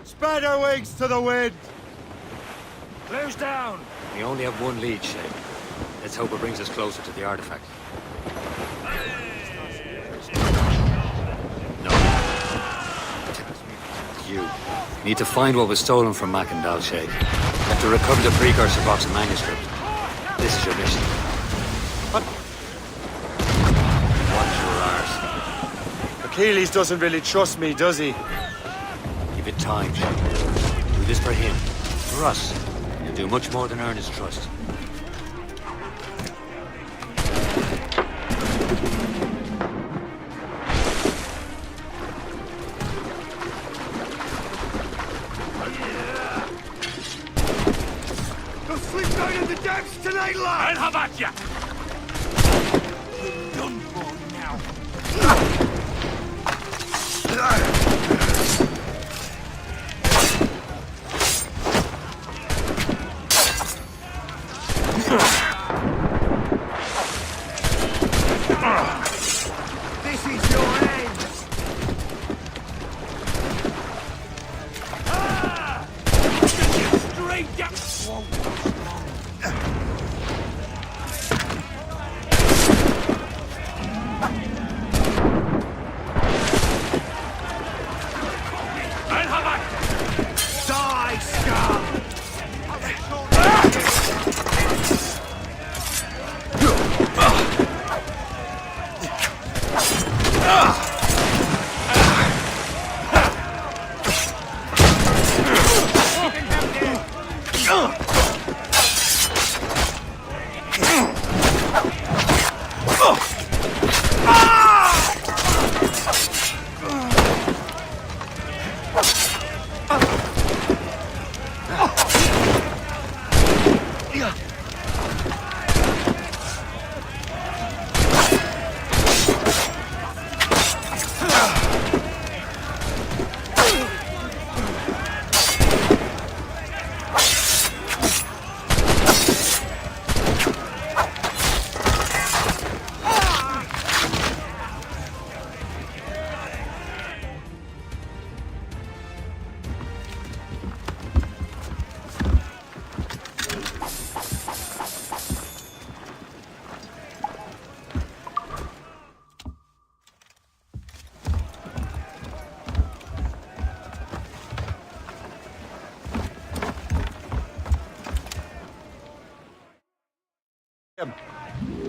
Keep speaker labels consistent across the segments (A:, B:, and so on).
A: Spread our wings to the wind!
B: Close down!
C: We only have one lead, Shay. Let's hope it brings us closer to the artifact. No. You need to find what was stolen from Mackandal, Shay. You have to recover the precursor box and manuscript. This is your mission.
A: What?
C: Watch your arse.
A: Achilles doesn't really trust me, does he?
C: Give it time, Shay. Do this for him. For us. You'll do much more than earn his trust.
B: Go sleep down in the depths tonight, lad! I'll have at ya! Done for now. This is your end! Ah! Straight down! I'll have it! Die, scum!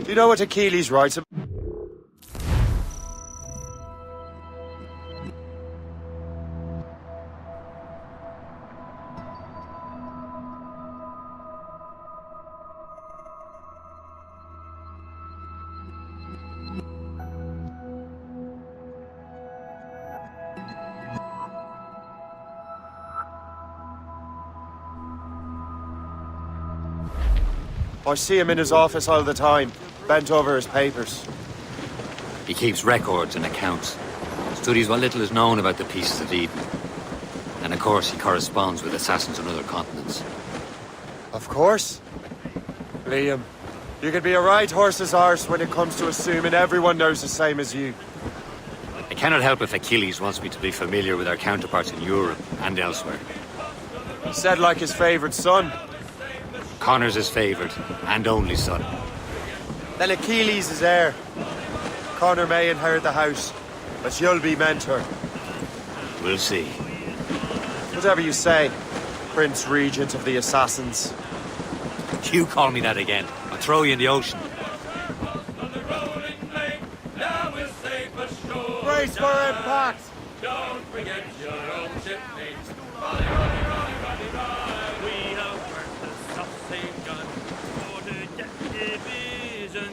A: Do you know what Achilles writes about? I see him in his office all the time, bent over his papers.
C: He keeps records and accounts. Studies what little is known about the pieces of Eden. And of course, he corresponds with assassins on other continents.
A: Of course. Liam, you can be a right horse's arse when it comes to assuming everyone knows the same as you.
C: I cannot help if Achilles wants me to be familiar with our counterparts in Europe and elsewhere.
A: He said like his favourite son.
C: Connor's his favoured and only son.
A: Then Achilles is heir. Connor may inherit the house, but you'll be mentor.
C: We'll see.
A: Whatever you say, Prince Regent of the Assassins.
C: You call me that again, I'll throw you in the ocean.
A: Brace for impact!
D: Don't forget your own shipmates. We have worked the sausage gun for the death division.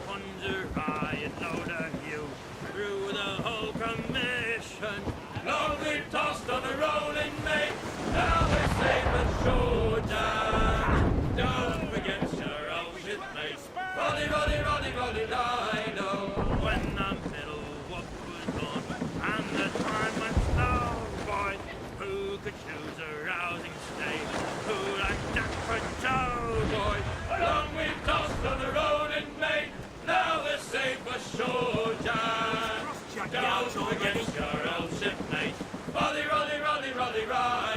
D: Plunger high and load a hew through the whole commission. Long we tossed on the rolling mate. Now we're safe and sure down. Don't forget your own shipmates. Roddy, roddy, roddy, roddy, rhino. When the middle what was on and the time went slow, boy, who could choose a rousing state? Who like Jack for Joe, boy? Long we tossed on the rolling mate. Now we're safe for sure, Jack. Don't forget your old shipmate. Roddy, roddy, roddy, roddy, ride.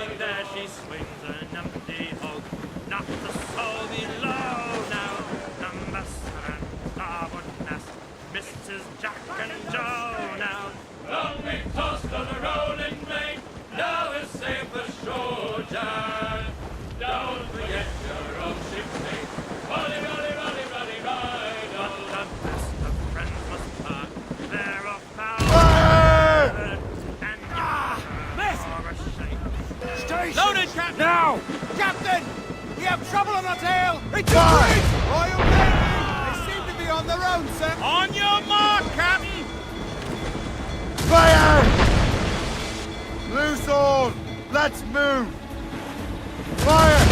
B: Now! Captain! We have trouble on our tail! It's
A: Fire!
B: Royal Navy! They seem to be on their own, sir!
D: On your mark, Captain!
A: Fire! Loose all! Let's move! Fire!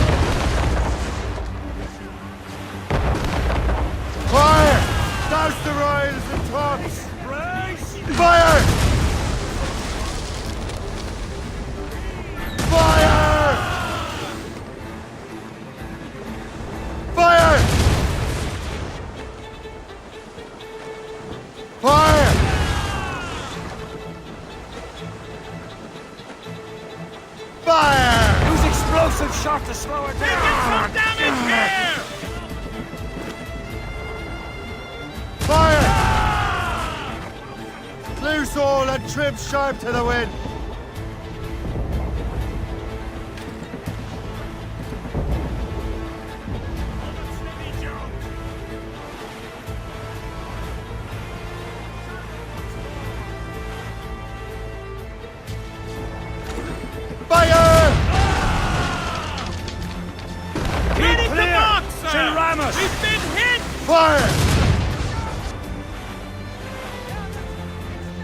A: Fire! Douse the royals and tops! Fire! Fire! Fire! Fire! Fire!
B: Use explosive shot to slow it down!
D: Some damage here!
A: Fire! Loose all and trim sharp to the wind. Fire!
D: Ready to mark, sir!
B: Ramos!
D: We've been hit!
A: Fire!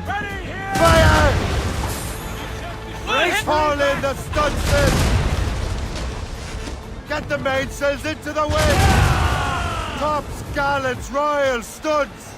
B: Ready here!
A: Fire!
D: We're hit!
A: Fall in the stunsail! Get the mainsails into the wind! Tops, gallants, royals, studs!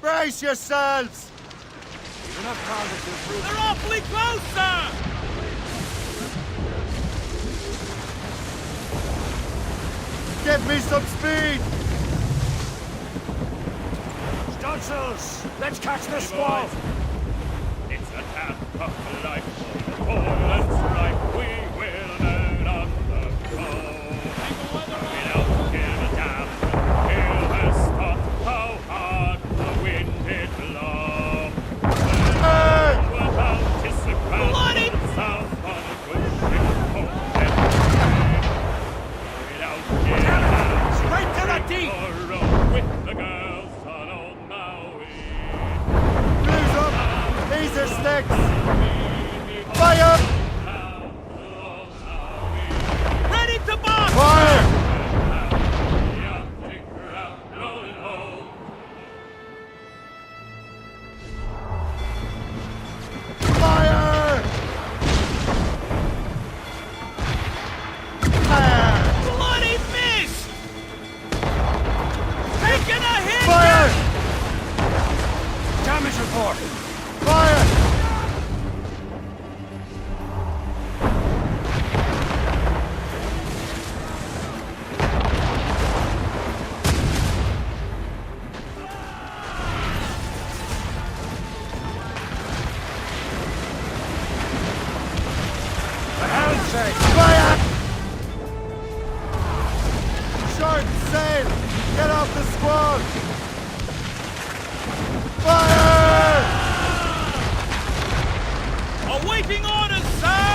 A: Brace yourselves!
D: They're awfully close, sir!
A: Give me some speed!
B: Stunsels! Let's catch this squall!
D: It's a tap of life. Toil and strife, we will learn on the go. We don't give a damn.
A: shake! Fire! Short sail! Get off the squad! Fire!
B: Awaiting orders, sir!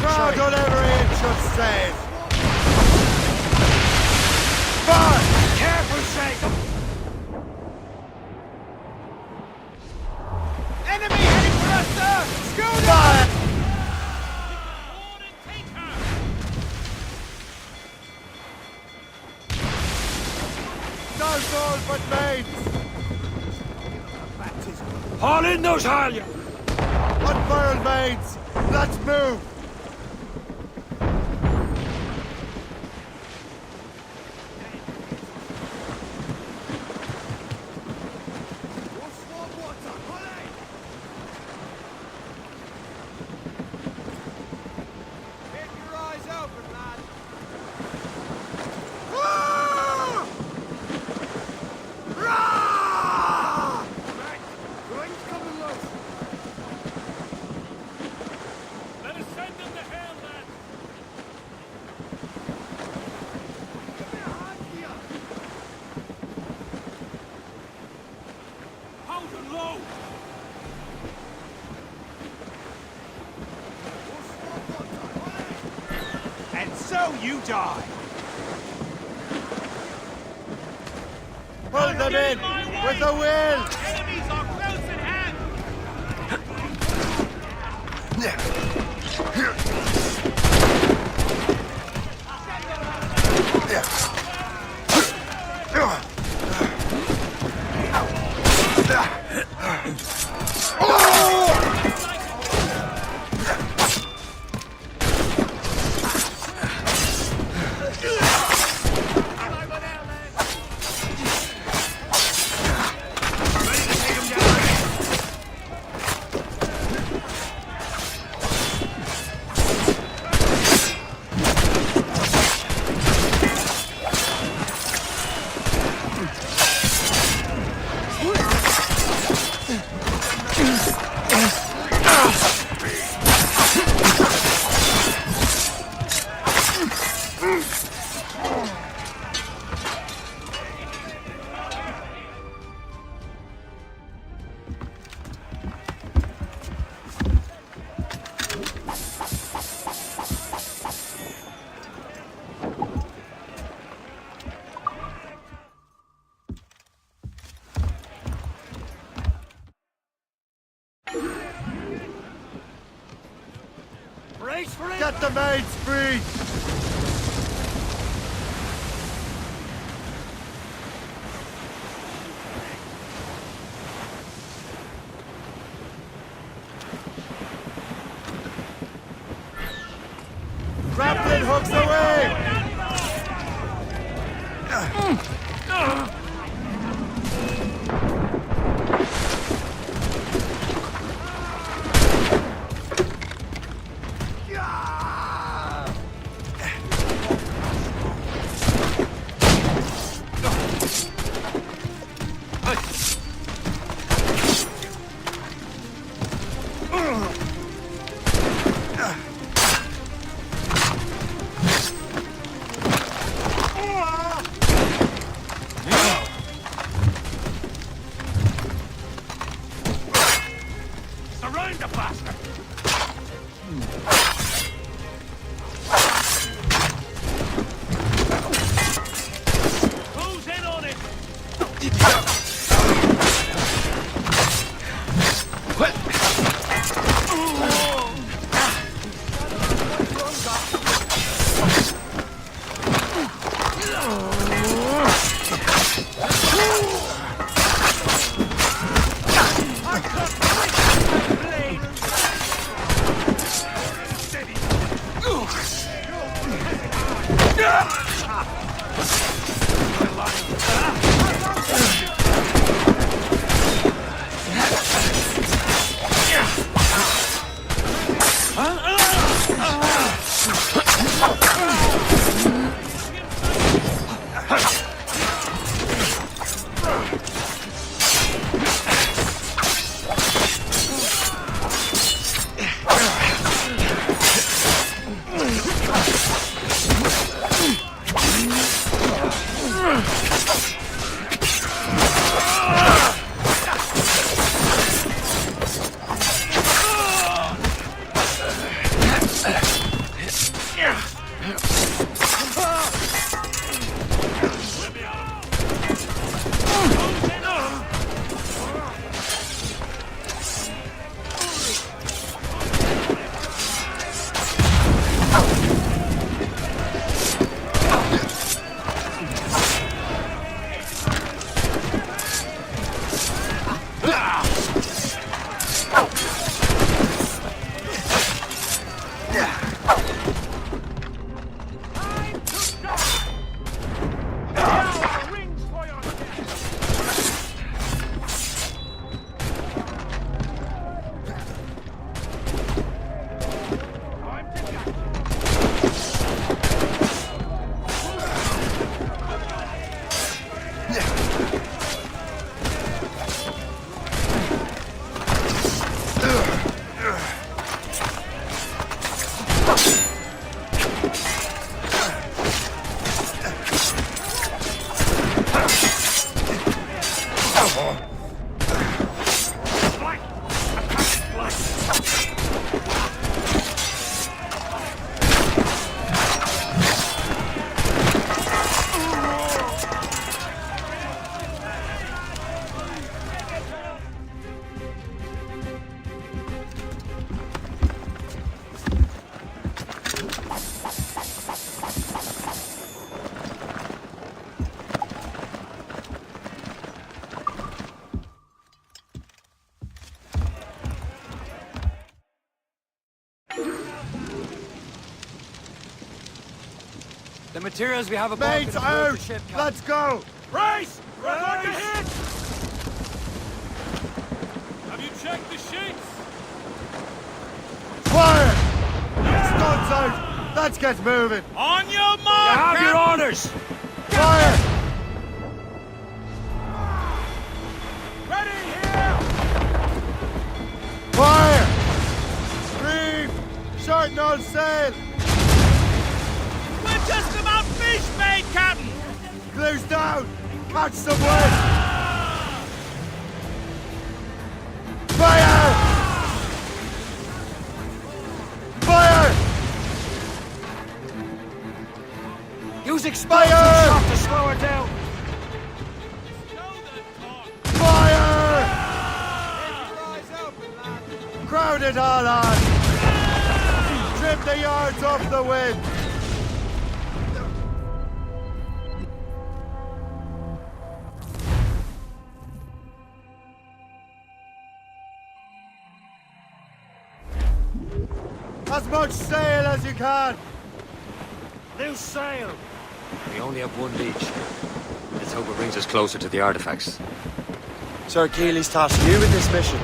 A: Crowd on every inch of sail! Fire!
B: Careful, Shake! Enemy heading for us, sir! Schooner!
A: Fire!
D: Board and take her!
A: No goal but mates!
B: Haul in those halyards!
A: Unfurl mates! Let's move!
B: Keep your eyes open, lad!
D: Let us send them to hell, lad! Hold them low!
B: And so you die!
A: Pull them in! With a will!
B: Enemies are close at hand!
D: Brace for it!
A: Get the mates free! Grappling hooks away!
D: Black! Attack black!
C: The materials we have aboard
A: Mates
C: can afford
A: out!
C: the ship, Captain.
A: Let's go!
B: Race! We're going to
A: Race!
B: hit! Have you checked the sheets?
A: Fire! Studs out! Let's get moving!
B: On your mark!
C: Have your orders!
A: Fire!
B: Ready here!
A: Fire! Reef! Shorten all sail!
B: We're just about fish made, Captain!
A: Glue's down! Catch some wind! Fire! Fire!
C: Use explosive
A: Fire!
C: shot to slow her down!
A: Fire! Crowd it all on! Trim the yards off the wind! As much sail as you can!
C: Loose sail! We only have one leech. Let's hope it brings us closer to the artifacts.
A: Sir Keely's tasked you with this mission.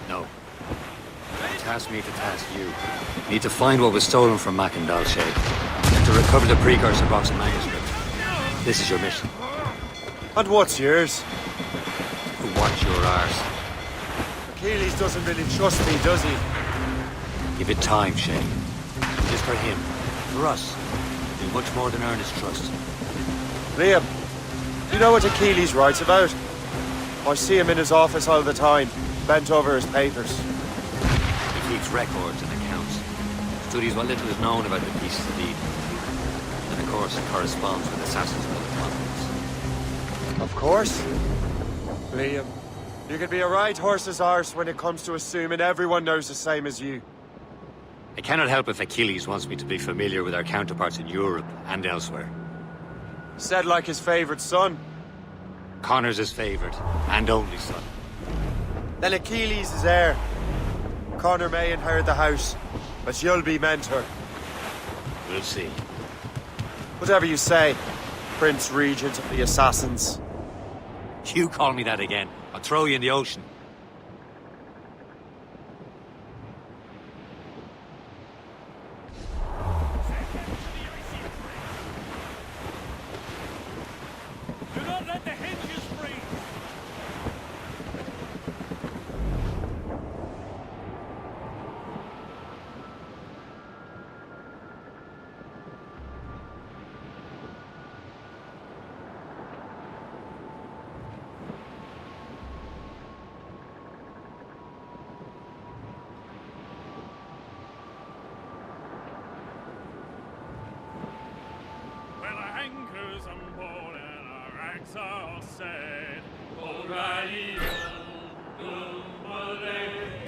C: No. He tasked me to task you. You need to find what was stolen from Mac and Dalshay, and to recover the precursor box and manuscript. This is your mission.
A: And what's yours?
C: To watch your arse.
A: Keely's doesn't really trust me, does he?
C: Give it time, Shay. Just for him. For us. Do much more than earn his trust.
A: Liam, do you know what Achilles writes about? I see him in his office all the time, bent over his papers.
C: He keeps records and accounts. Studies what little is known about the pieces of Eden. And of course, it corresponds with assassins of other continents.
A: Of course. Liam, you could be a right horse's arse when it comes to assuming everyone knows the same as you.
C: I cannot help if Achilles wants me to be familiar with our counterparts in Europe and elsewhere.
A: Said like his favourite son.
C: Connor's his favourite, and only son.
A: Then Achilles is heir. Connor may inherit the house, but you'll be mentor.
C: We'll see.
A: Whatever you say, Prince Regent of the Assassins.
C: You call me that again, I'll throw you in the ocean.
B: Do not let the hinges freeze! Well, our anchors on board and our rags are set.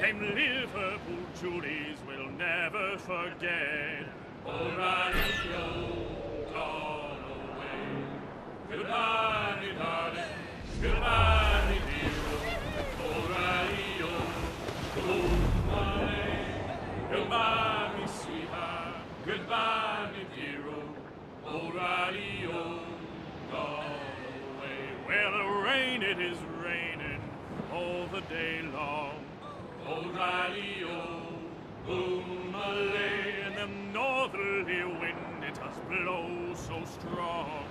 B: Them Liverpool Julies will never forget. Gone away. Goodbye, me darling. Goodbye, me dear. O'Reilly, goodbye, me sweetheart. Goodbye, me dear. O'Reilly, gone away. Well, the rain, it is raining all the day long. O'Reilly, boom-a-lay, and the northerly wind, it does blow so strong.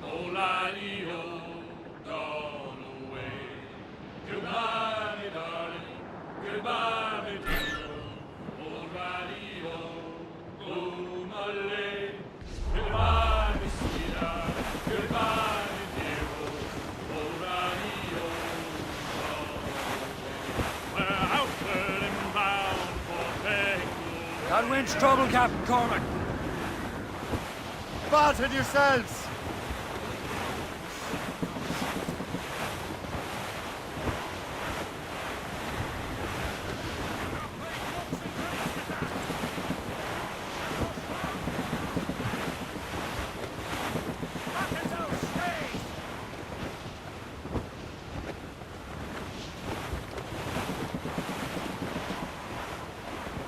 B: O'Reilly, gone away. Goodbye, me darling. Goodbye, me dear. O'Reilly, boom-a-lay. Goodbye, me sweetheart. Goodbye, me dear. O'Reilly,
D: You in trouble, Captain Cormac?
A: Batten yourselves!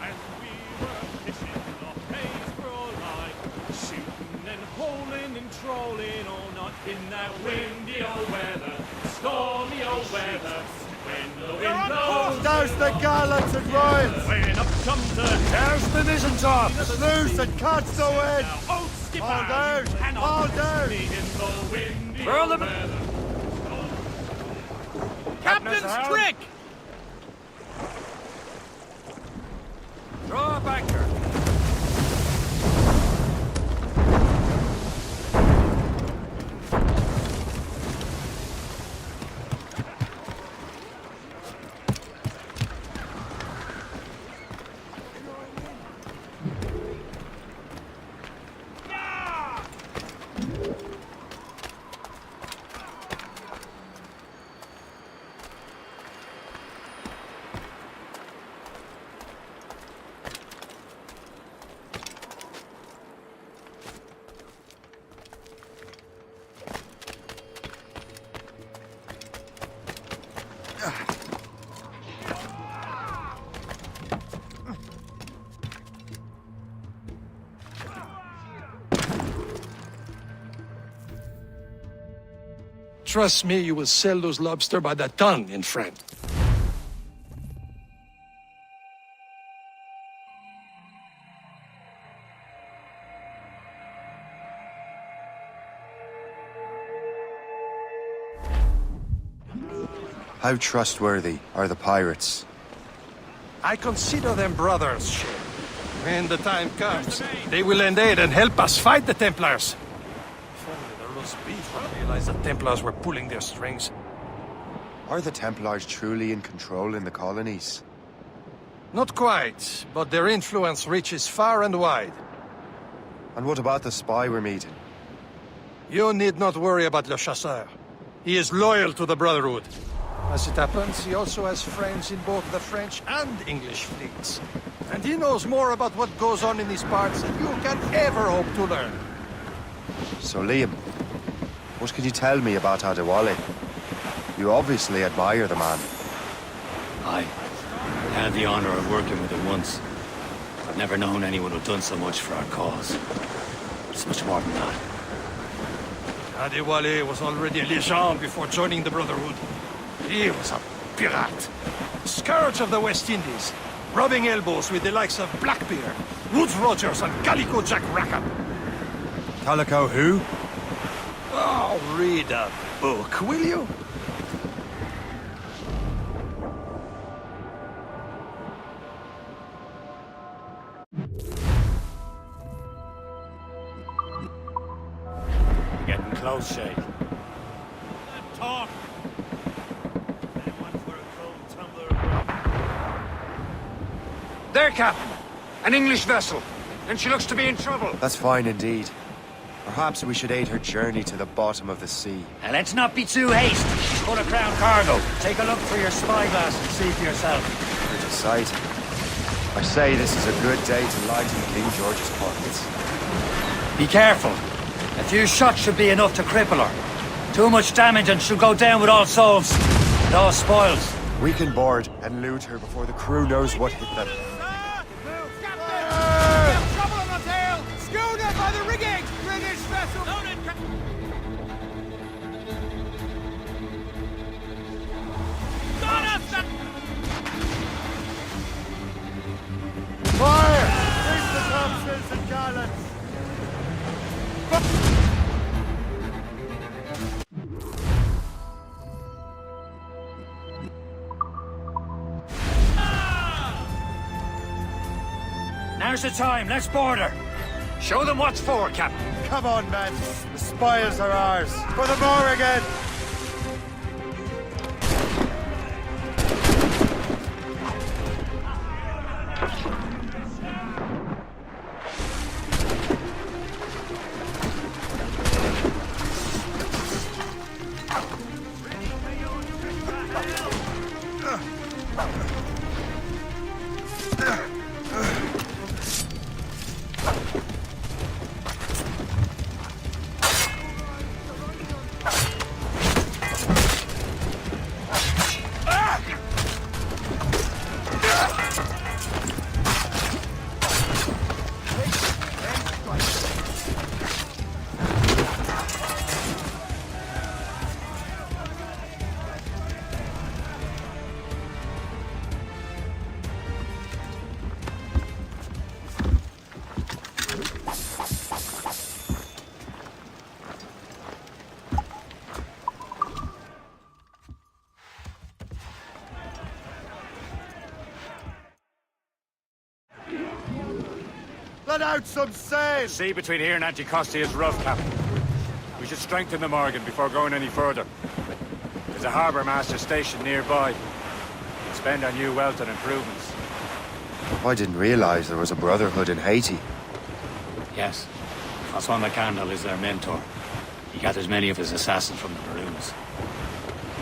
B: And we were fishing off Hayes for all night, shooting and holing and trolling all night in that windy old weather, stormy old weather. When the wind blows,
A: Douse the gallants and royals!
B: when up comes the
A: Douse the mizzentops! Loose and catch the wind!
B: old skipper,
A: All down!
B: you cannot
A: All
B: catch
A: down!
B: me in the windy
D: Furl
B: old
D: them.
B: weather.
D: Captain's trick! Draw up anchor.
E: Trust me, you will sell those lobster by the ton in France.
A: How trustworthy are the pirates?
E: I consider them brothers, Shay. When the time comes, they will lend aid and help us fight the Templars. If only the roast beef would realize the Templars were pulling their strings.
A: Are the Templars truly in control in the colonies?
E: Not quite, but their influence reaches far and wide.
A: And what about the spy we're meeting?
E: You need not worry about Le Chasseur. He is loyal to the Brotherhood. As it happens, he also has friends in both the French and English fleets. And he knows more about what goes on in these parts than you can ever hope to learn.
A: So Liam, what can you tell me about Adewale? You obviously admire the man.
C: I had the honor of working with him once. I've never known anyone who'd done so much for our cause. It's much more than that.
E: Adewale was already a legend before joining the Brotherhood. He was a pirate. Scourge of the West Indies. Rubbing elbows with the likes of Blackbeard, Woodes Rogers and Calico Jack Rackham.
A: Calico who?
E: Oh, read a book, will you?
C: Getting close, Shay.
B: Talk. Anyone for a cold tumbler of rum?
C: There, Captain! An English vessel. And she looks to be in trouble.
A: That's fine indeed. Perhaps we should aid her journey to the bottom of the sea.
C: Now, let's not be too hasty. She's full of crown cargo. Take a look through your spyglass and see for yourself.
A: Pretty sight. I say this is a good day to lighten King George's pockets.
C: Be careful. A few shots should be enough to cripple her. Too much damage and she'll go down with all souls. And all spoils.
A: We can board and loot her before the crew knows what hit them.
D: Trouble on the tail! Schooner by the rigging! British vessel! Loaded!
A: Fire! Reach the topsails and gallants!
C: Now's the time. Let's board her. Show them what's for, Captain.
A: Come on, men. The spoils are ours. For the more again! Let out some sail!
C: The sea between here and Anticosti is rough, Captain. We should strengthen the Morgan before going any further. There's a harbour master stationed nearby. Spend our new wealth on improvements.
A: I didn't realize there was a brotherhood in Haiti.
C: Yes. Francois McCandle is their mentor. He gathers many of his assassins from the Maroons.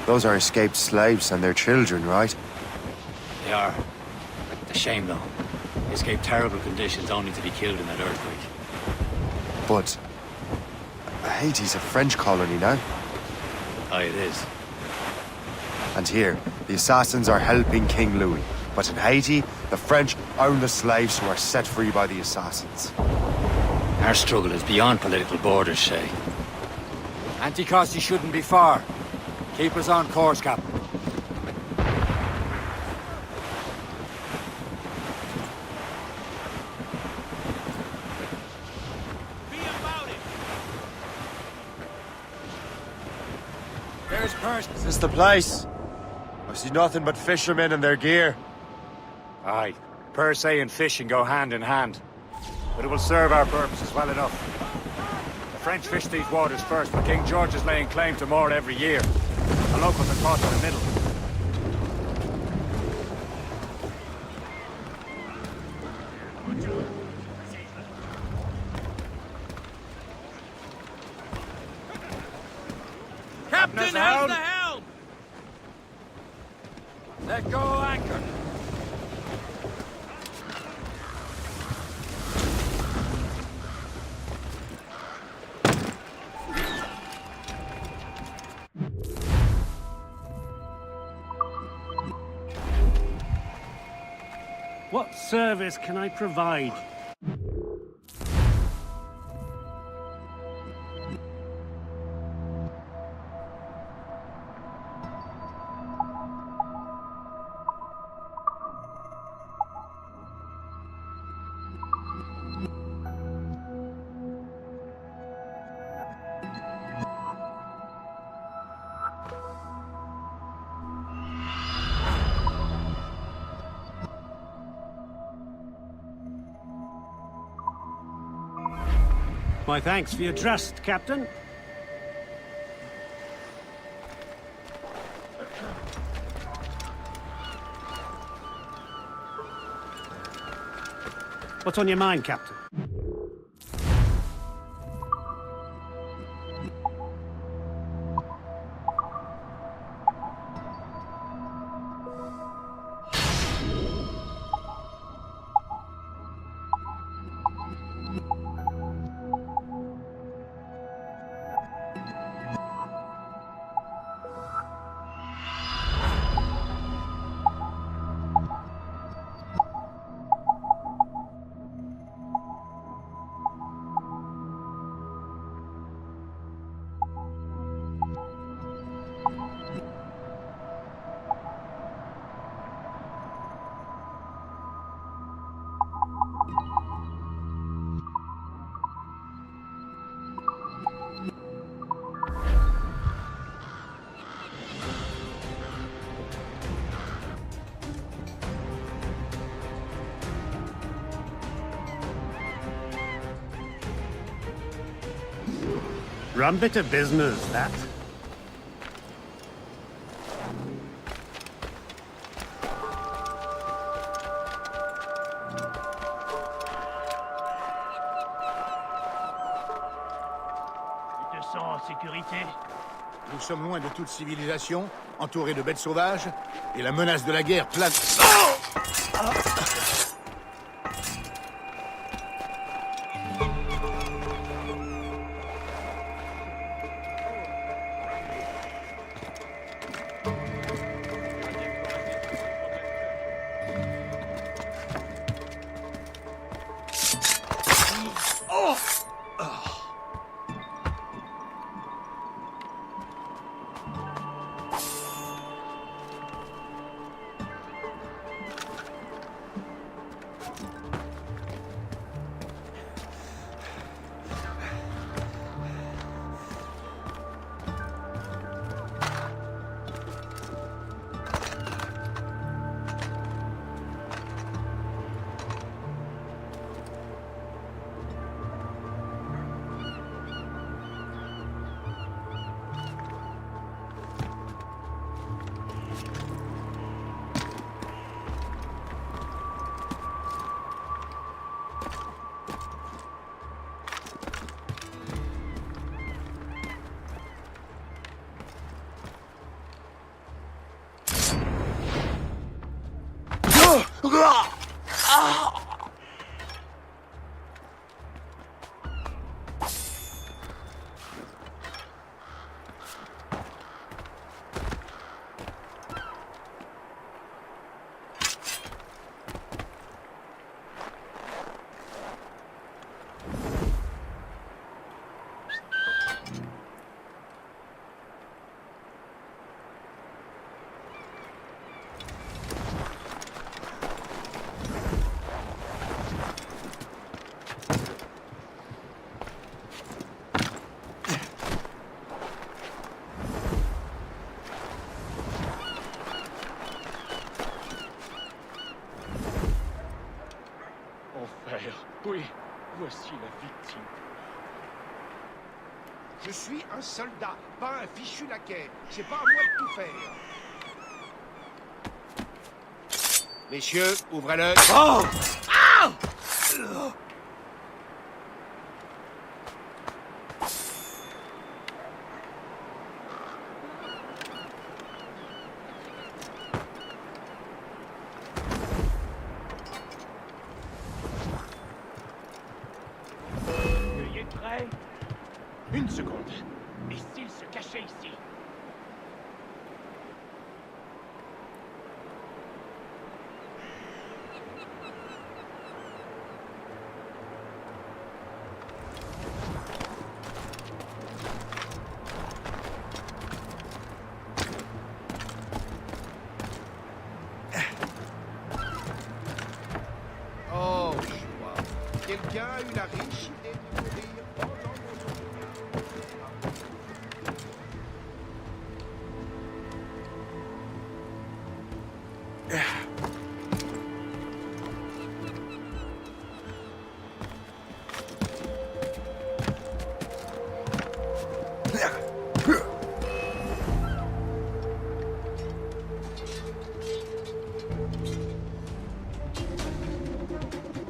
A: Those are escaped slaves and their children, right?
C: They are. It's a shame, though. They escaped terrible conditions only to be killed in that earthquake.
A: But Haiti's a French colony now.
C: Aye, it is.
A: And here, the assassins are helping King Louis. But in Haiti, the French own the slaves who are set free by the assassins.
C: Our struggle is beyond political borders, Shay. Anticosti shouldn't be far. Keep us on course, Captain.
D: Be about it.
C: There's Percy.
A: Is this the place? I see nothing but fishermen and their gear.
C: Aye. Per se and fishing go hand in hand. But it will serve our purposes well enough. The French fish these waters first, but King George is laying claim to more every year. The locals are caught in the middle.
D: Captain,
C: Captain,
D: how's
C: helm!
D: the helm?
C: Let go anchor.
F: What service can I provide? My thanks for your trust, Captain. What's on your mind, Captain? Rum bit of business, that.
G: Tu te sens en sécurité? Nous sommes loin de toute civilisation, entourés de bêtes sauvages, et la menace de la guerre plane...
B: Enfer. Oui, voici la victime.
H: Je suis un soldat, pas un fichu laquais. C'est pas à moi de tout faire. Messieurs, ouvrez-le.
E: Oh!
B: Veuillez prêt. Une seconde. Et s'il se cachait ici?
H: Oh, joie. Quelqu'un a eu la riche idée de mourir pendant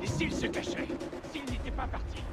B: Et s'il se cachait? S'il n'était pas parti?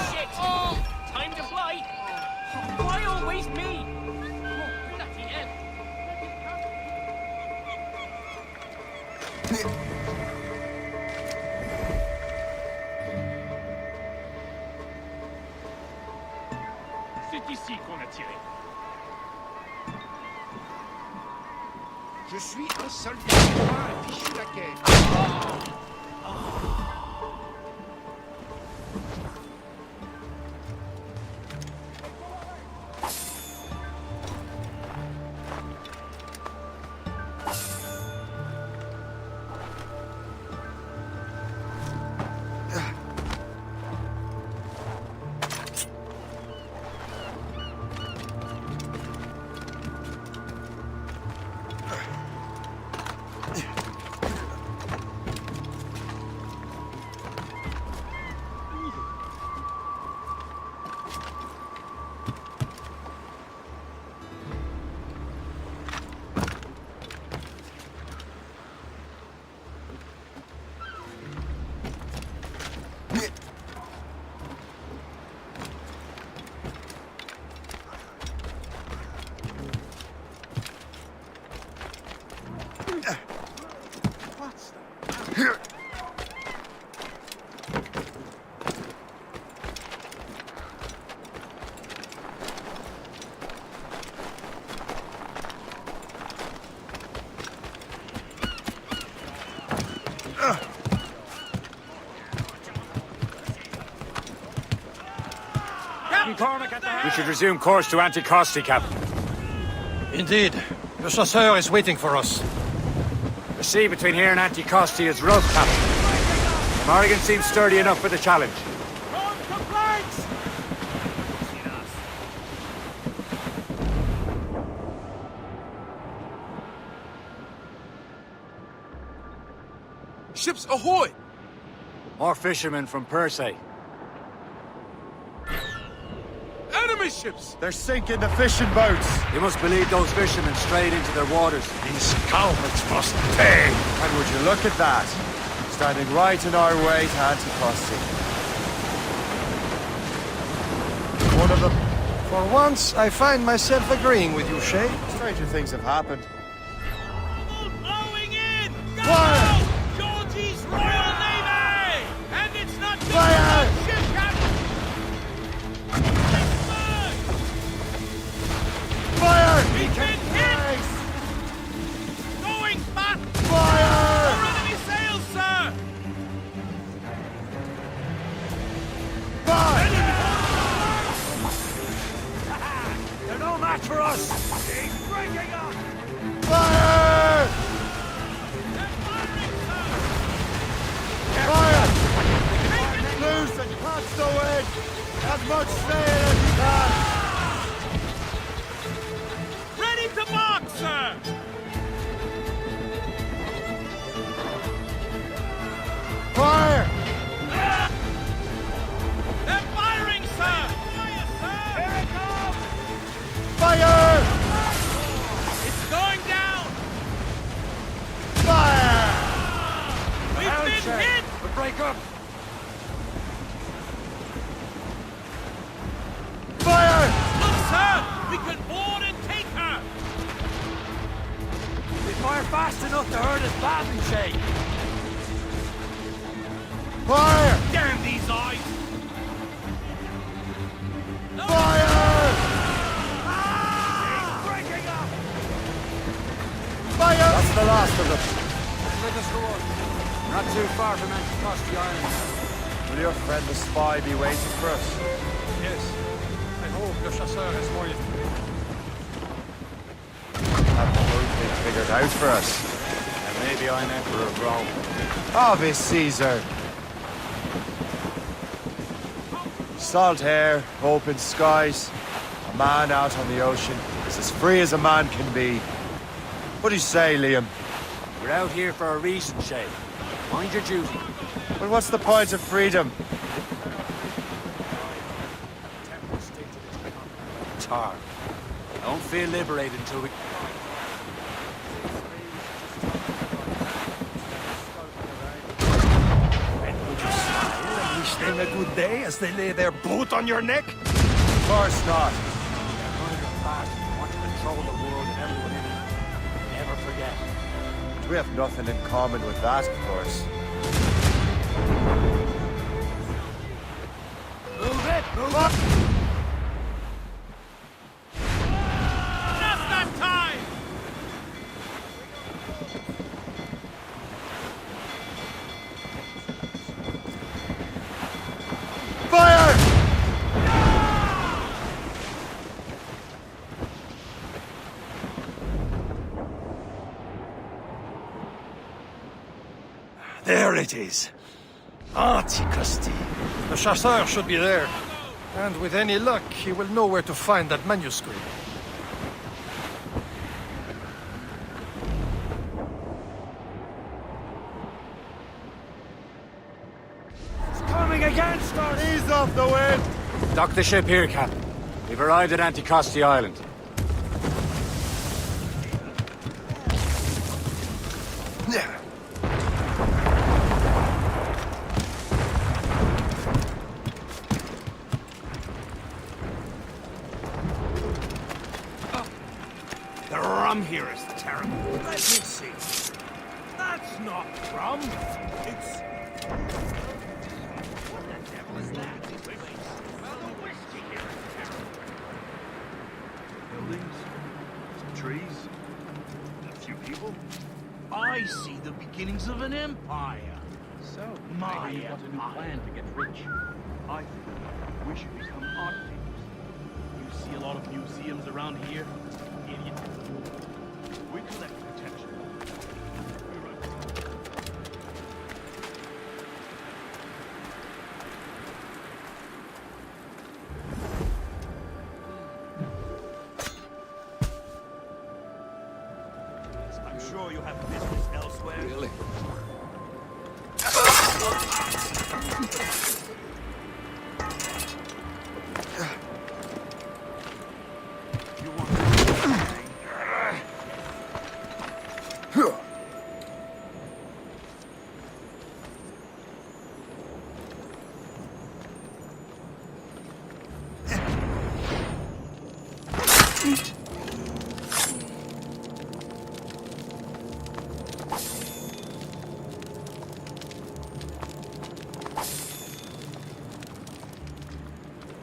B: Shit! Time to fly! Why always me? Oh, bloody hell! C'est ici qu'on a tiré.
H: Je suis un soldat, pas un fichu laquais.
C: We should resume course to Anticosti, Captain.
E: Indeed. Le Chasseur is waiting for us.
C: The sea between here and Anticosti is rough, Captain. Morrigan seems sturdy enough for the challenge.
H: Ships ahoy!
C: More fishermen from Persay.
H: Enemy ships!
A: They're sinking the fishing boats.
C: You must believe those fishermen strayed into their waters.
E: These culprits must pay!
A: And would you look at that? Standing right in our way to Anticosti. One of them.
E: For once, I find myself agreeing with you, Shay.
A: Stranger things have happened.
D: Blowing in! Go!
A: Fire!
D: Georgie's Royal Navy! And it's not just
A: Fire!
D: one ship, Captain!
A: Fire!
D: He's been hit! Going back!
A: Fire!
D: For enemy sails, sir!
A: Fire!
C: They're no match for us!
D: He's breaking up!
A: Fire!
D: They're firing, sir!
A: Fire! Loose and catch the wind! As much sail as you can!
D: Ready to mark, sir!
A: Fire!
D: They're firing, sir! Fire, sir! Here it comes!
A: Fire!
D: It's going down!
A: Fire!
D: We've been hit!
C: We'll break up!
A: Fire!
D: Look, sir! We can board and take her!
C: We fire fast enough to hurt us badly, Shay.
A: Fire!
D: Damn these eyes! No.
A: Fire!
D: Breaking up!
A: Fire! That's the last of them.
C: Let us go on. We're not too far from Anticosti Island.
A: Will your friend the spy be waiting for us?
E: Yes. I hope Le Chasseur has more information.
A: Have the whole thing figured out for us.
C: And maybe I'm Emperor of Rome.
A: Obvious Caesar. Salt air, open skies. A man out on the ocean is as free as a man can be. What do you say, Liam?
C: We're out here for a reason, Shay. Mind your duty.
A: But what's the point of freedom?
C: Tar. Don't feel liberated until we...
E: Wish them a good day as they lay their boot on your neck?
A: Of course not.
C: Fast. We want to control the world and everyone in it. Never forget.
A: We have nothing in common with that, of course.
C: Move it! Move up!
D: Just that time!
A: Fire!
E: There it is. Anticosti. The Chasseur should be there. And with any luck, he will know where to find that manuscript.
C: It's coming against us!
A: Ease off the wind!
C: Dock the ship here, Captain. We've arrived at Anticosti Island.
D: The rum here is terrible. Let me see. That's not rum. It's... What the devil is that? Well, the whiskey here is terrible.
F: Buildings, some trees, a few people.
I: I see the beginnings of an empire.
B: So,
I: My
B: maybe you've got a new
I: empire.
B: plan to get rich. I think we should become art dealers. You see a lot of museums around here, idiot. We collect protection. We're right.
I: I'm sure you have business elsewhere.
H: Really?
I: You want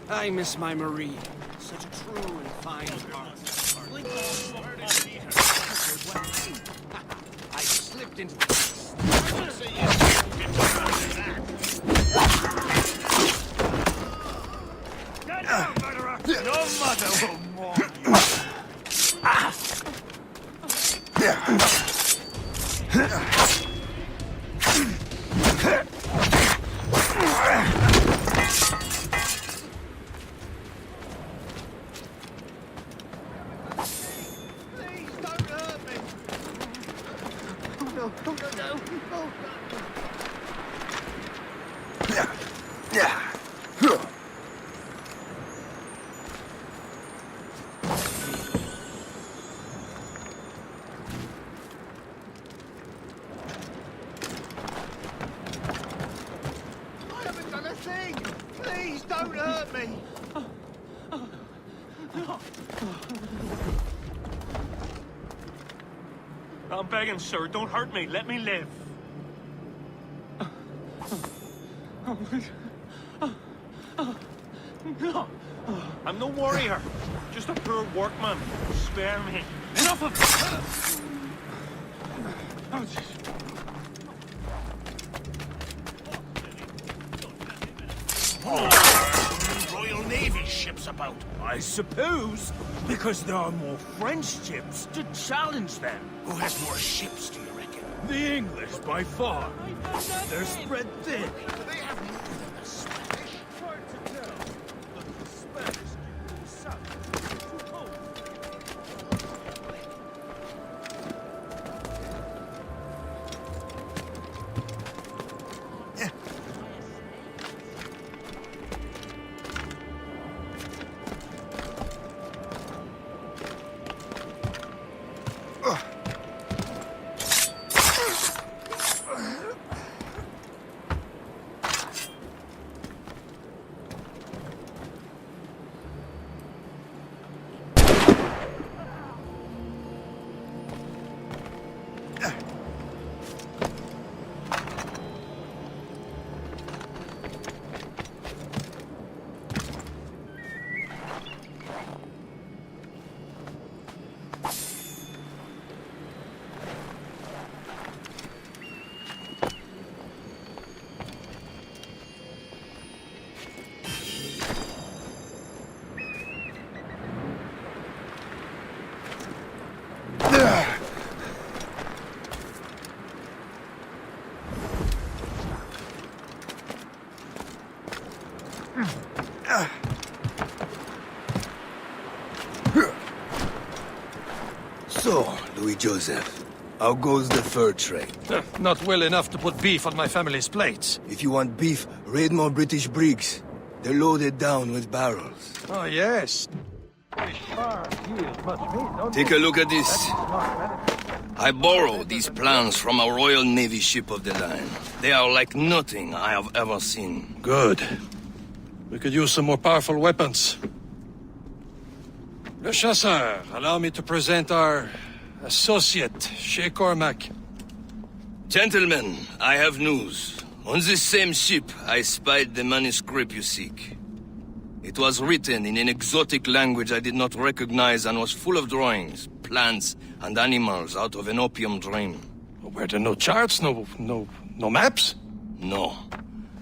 J: I miss my Marie. Such a true and fine heart. I slipped into
I: Get down, murderer! Your mother will mourn you.
H: Please don't hurt me! Oh no, oh no, no! Oh I haven't done a thing! Please don't hurt me!
I: I'm begging, sir. Don't hurt me. Let me live. No. I'm no warrior. Just a poor workman. Spare me. Enough of this! Oh, jeez. Royal Navy ships about. I suppose, because there are more French ships to challenge them. Who has more ships, do you reckon? The English, by far. They're spread thin.
H: Do they have more than the Spanish?
B: Hard to tell, but the Spanish keep to the south. It's too cold.
K: So, Louis Joseph, how goes the fur trade?
E: Not well enough to put beef on my family's plates.
K: If you want beef, raid more British brigs. They're loaded down with barrels.
E: Oh, yes.
K: Take a look at this. I borrowed these plans from a Royal Navy ship of the line. They are like nothing I have ever seen.
E: Good. We could use some more powerful weapons. Le Chasseur, allow me to present our associate, Chez Cormac.
K: Gentlemen, I have news. On this same ship, I spied the manuscript you seek. It was written in an exotic language I did not recognize and was full of drawings, plants, and animals out of an opium dream.
E: Were there no charts, no maps?
K: No.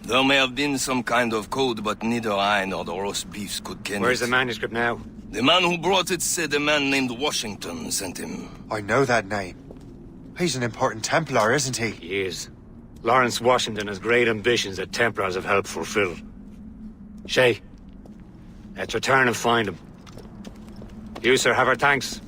K: There may have been some kind of code, but neither I nor the roast beefs could ken
C: Where's
K: it.
C: the manuscript now?
K: The man who brought it said a man named Washington sent him.
A: I know that name. He's an important Templar, isn't he?
C: He is. Lawrence Washington has great ambitions that Templars have helped fulfill. Shay, let's return and find him. You, sir, have our thanks.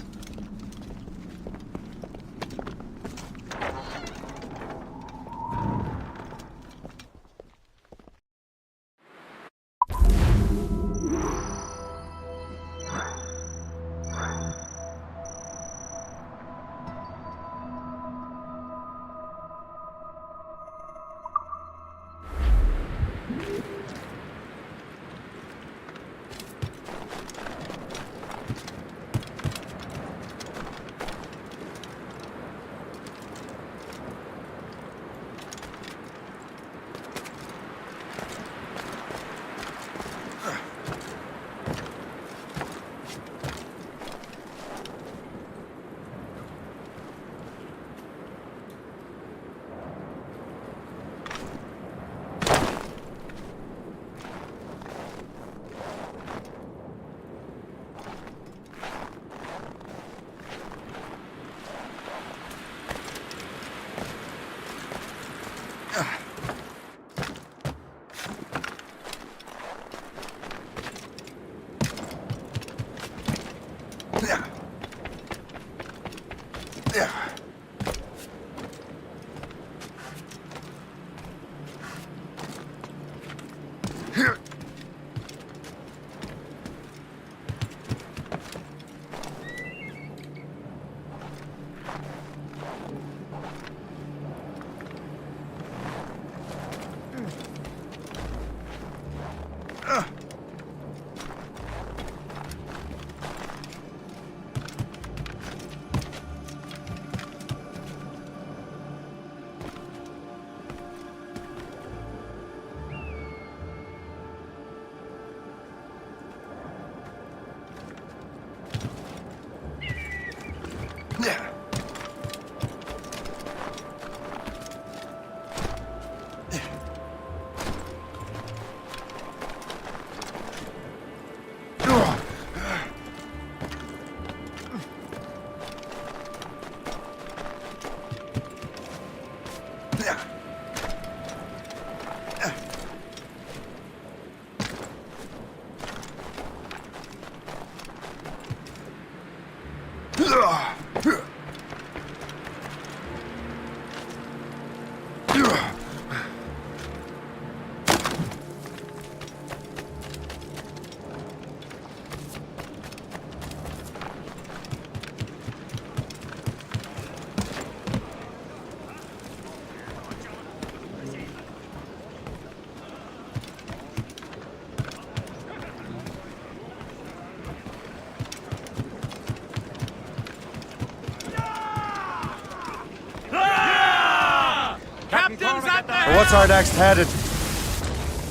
A: What's our next headed?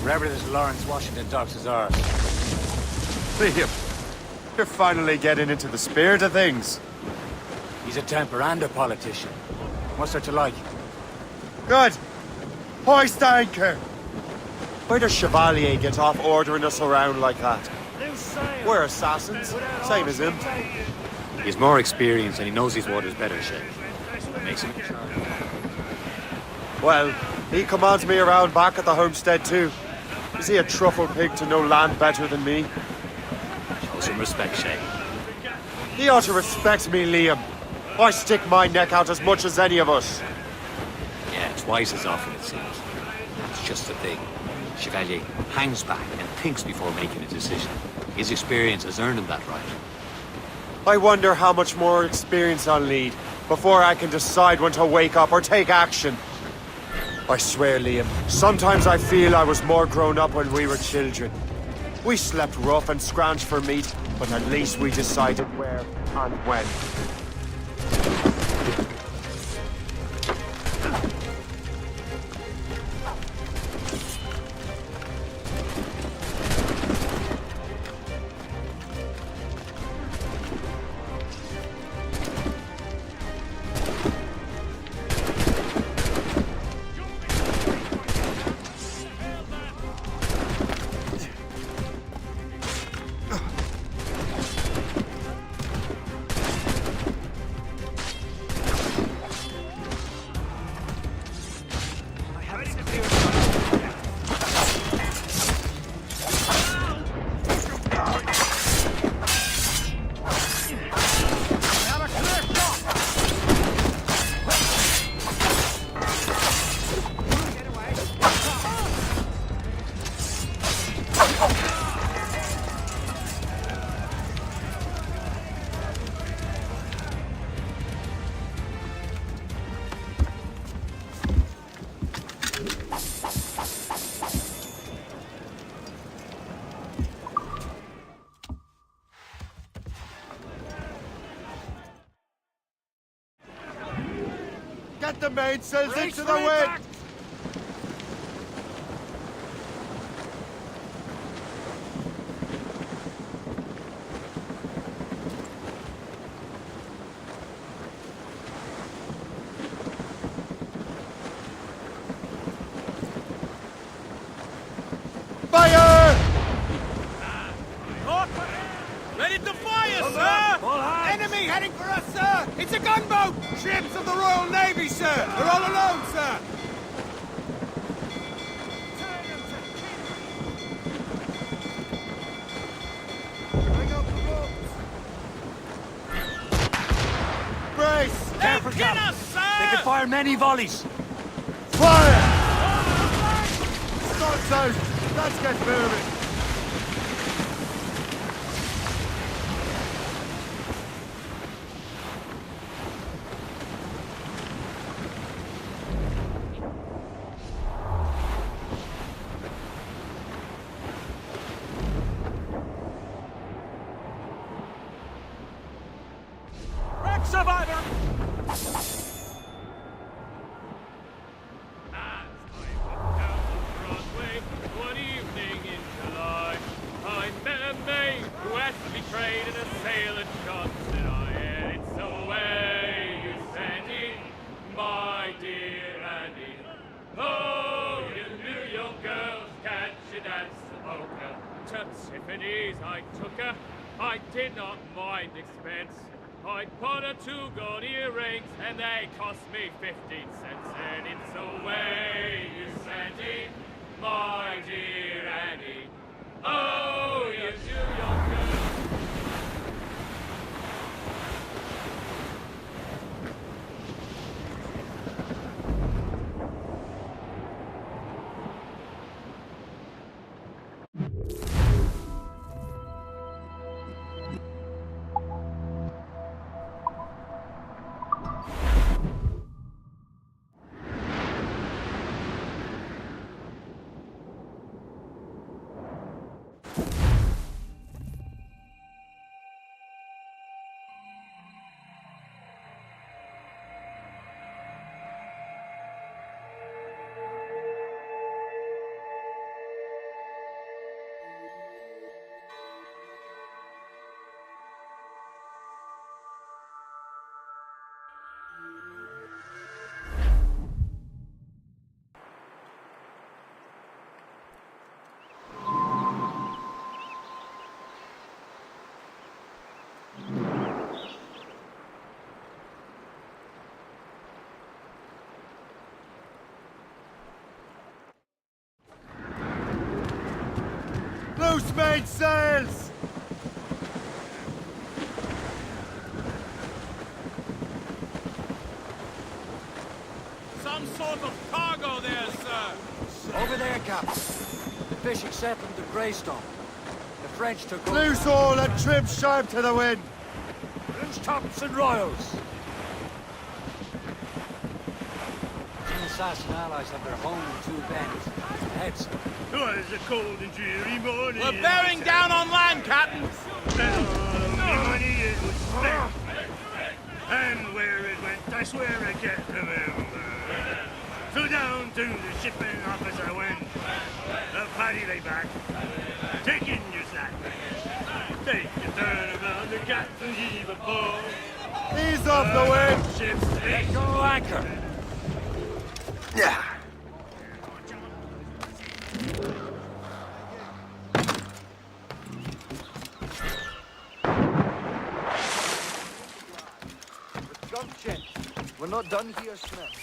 C: Wherever this Lawrence Washington docks is ours.
A: Liam, you're finally getting into the spirit of things.
C: He's a Templar and a politician. What's there to like?
A: Good. Hoist anchor. Where does Chevalier get off ordering us around like that? We're assassins, same as him.
C: He's more experienced and he knows these waters better, Shay. Makes him in charge.
A: Well, he commands me around back at the homestead too. Is he a truffle pig to know land better than me?
C: Show some respect, Shay.
A: He ought to respect me, Liam. I stick my neck out as much as any of us.
L: Yeah, twice as often, it seems. It's just the thing. Chevalier hangs back and thinks before making a decision. His experience has earned him that right.
A: I wonder how much more experience I'll need before I can decide when to wake up or take action. I swear, Liam, sometimes I feel I was more grown up when we were children. We slept rough and scrounged for meat, but at least we decided where and when. mainsails into the wind! Fire!
J: Ready to fire, sir! Enemy heading for us, sir! It's a gunboat! Ships of the Royal Navy, sir! They're all alone, sir!
A: Bring up the ropes! Brace!
J: Careful, Captain!
L: They can fire many volleys.
A: Fire! Starts out! Let's get moving!
J: Wreck survivor!
B: One evening in July, I met a maid who had to be betrayed in a sailor shot. Said I, and it's the way you send it, my dear Annie. Oh, you New York girls, can't you dance the polka? To Tiffany's I took her, I did not mind expense. I bought her 2 gold earrings, and they cost me 15 cents. And it's the way you send it, my dear Annie. Oh, you New York girl.
A: Loose mainsails!
J: Some sort of cargo there, sir!
L: Over there, Captain. The fishing settlement of Greystone. The French took over.
A: Loose all and trim sharp to the wind!
L: Loose tops and royals. Some assassin allies have their home in 2 bends. Ahead, sir.
I: It was a cold and dreary morning.
J: We're bearing down on land, Captain!
I: And all of the money it was spent. And where it went, I swear I can't remember. So down to the shipping office I went. The paddy lay back, taking your sack. Take your turn around the captain, heave a pole.
A: Ease off the wind!
I: Ship's
L: Let go anchor.
A: Yeah.
L: Jump, gents. We're not done here, Smith.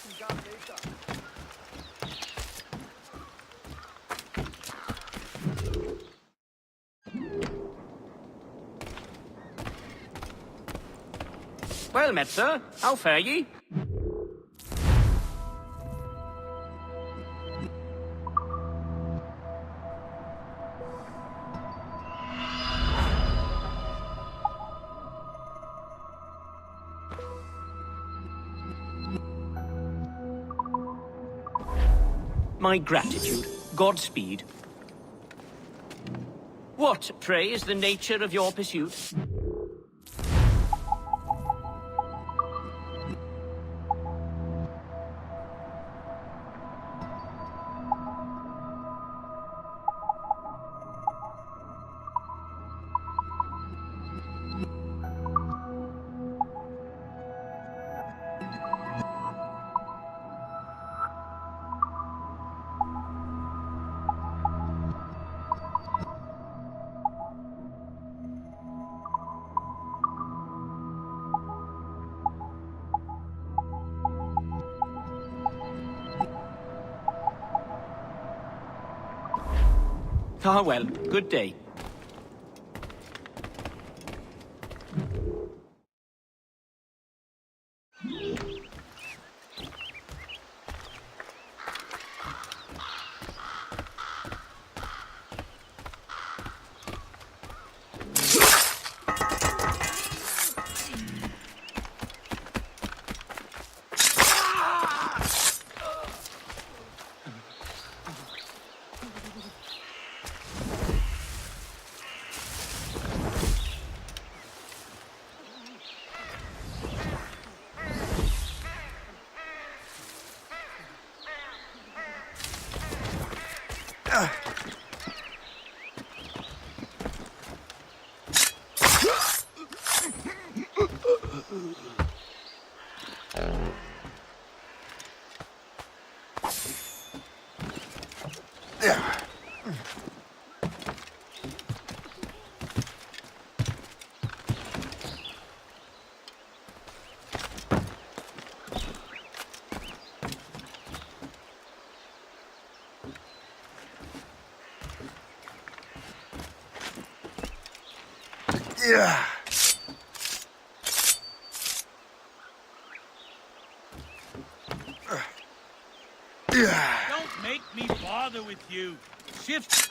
L: You can go later.
J: Well met, sir. How fare ye?
M: My gratitude. Godspeed. What, pray, is the nature of your pursuit? Ah, well, good day.
A: Yeah.
I: Don't make me bother with you. Shift.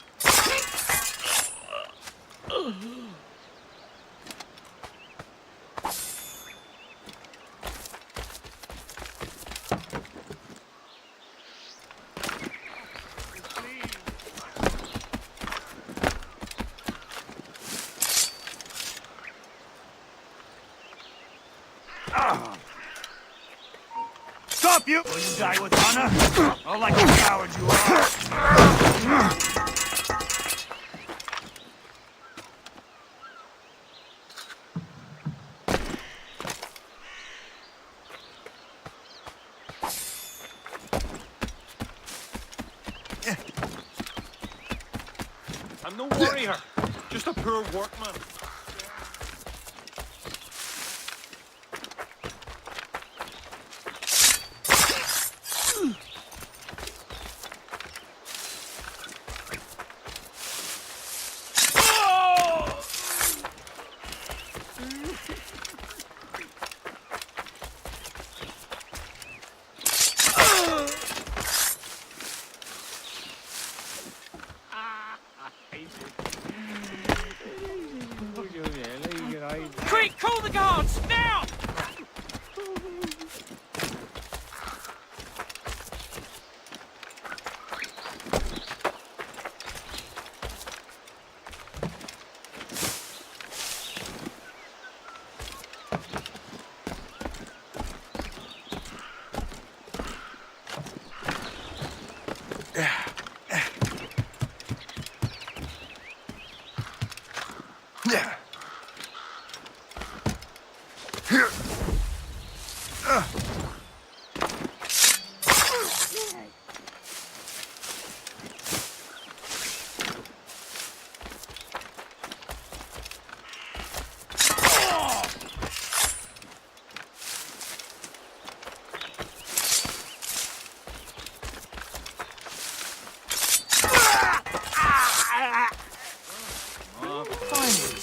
J: Stop you!
I: Will you die with honor? Or like a coward you are?
J: I'm no warrior, just a poor workman.
M: Quick, call the guards, now!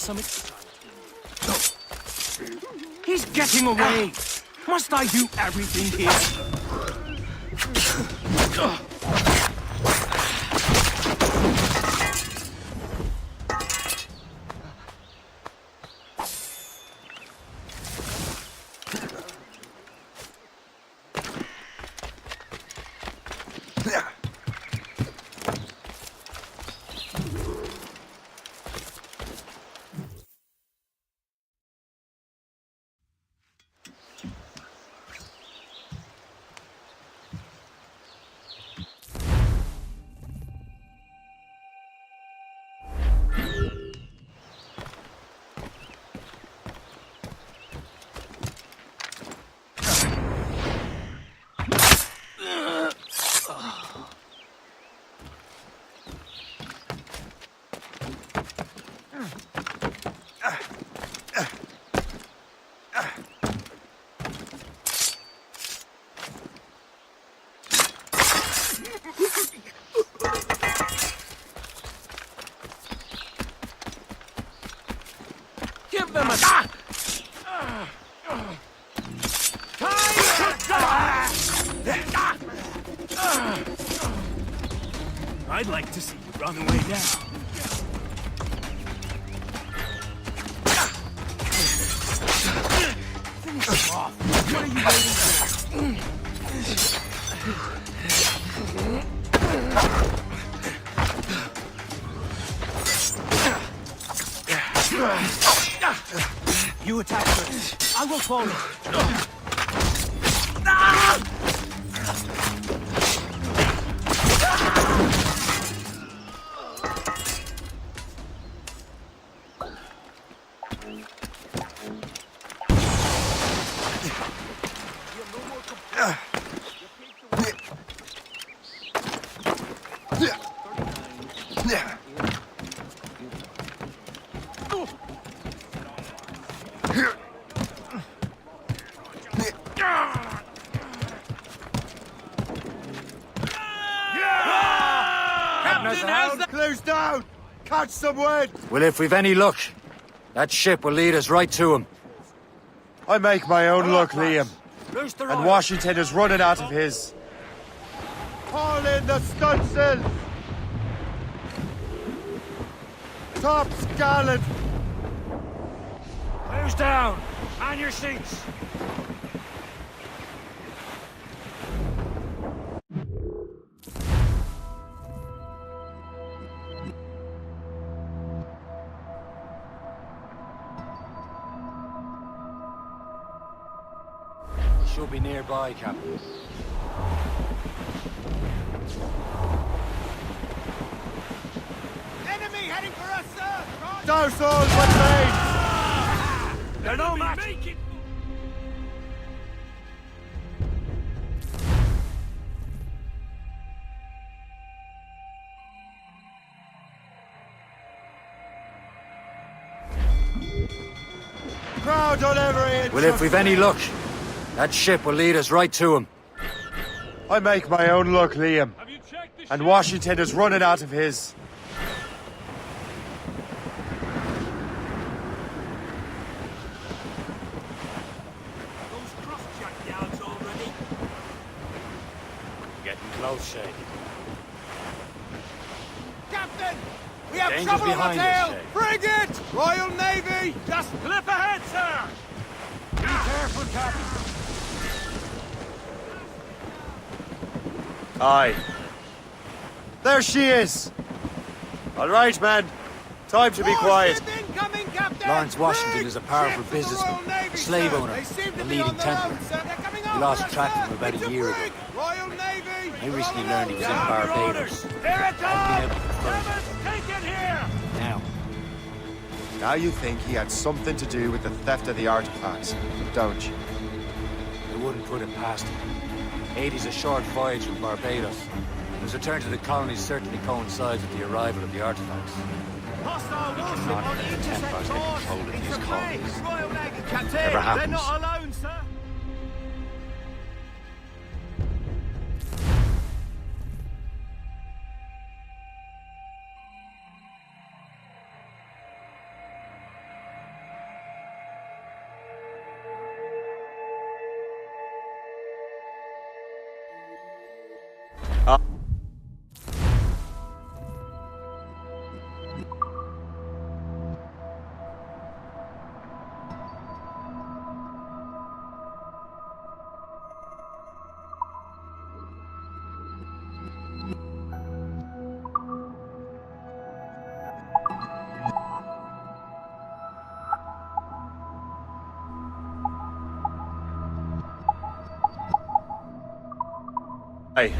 J: Some He's getting away! Must I do everything here?
I: I'd like to see you run away now. Finish him off. What are you waiting for? You attack first. I will follow.
A: Clues down! Catch some wind!
C: Well, if we've any luck, that ship will lead us right to him.
A: I make my own luck, Liam. And Washington is running out of his. Haul in the stunsail! Top's gallant!
C: Clews down! On your seats! Should be nearby, Captain.
J: Enemy heading for us, sir!
A: Douse all but
C: They're no match!
A: crowd on every inch.
C: Well, if we've any luck, that ship will lead us right to him.
A: I make my own luck, Liam. And Washington is running out of his.
I: Those cross-jack yards already.
C: Getting close, Shay.
J: Captain! We have
C: Danger's
J: trouble on
C: behind
J: the
C: us,
J: tail!
C: Shay.
J: Frigate! Royal Navy! Just
I: Flip ahead, sir!
C: Be careful, Captain.
A: Aye. There she is! All right, man. Time to be quiet.
J: incoming, Captain!
C: Lawrence Washington
J: Brig!
C: is a powerful
J: Ship from the
C: businessman,
J: Royal Navy,
C: slave
J: sir.
C: owner,
J: They seem to
C: the
J: be
C: leading
J: on their
C: Templar.
J: own, sir. They're coming
C: We
J: over
C: lost
J: us,
C: track of
J: sir.
C: him about
J: It's
C: a year ago.
J: brig. Royal Navy!
C: I recently learned he was in Barbados.
I: Here it comes! Take it here!
C: Now,
A: Now you think he had something to do with the theft of the artifacts, don't you?
C: I wouldn't put it past him. 80's a short voyage from Barbados. His return to the colonies certainly coincides with the arrival of the artifacts.
J: Hostile warship
C: Not
J: on
C: the
J: the
C: Templars
J: intercept
C: take
J: course.
C: control of
J: It's
C: these
J: a
C: colonies.
J: brig. Royal Navy, Captain.
C: Never
J: They're
C: happens.
J: not alone, sir.
A: Hey,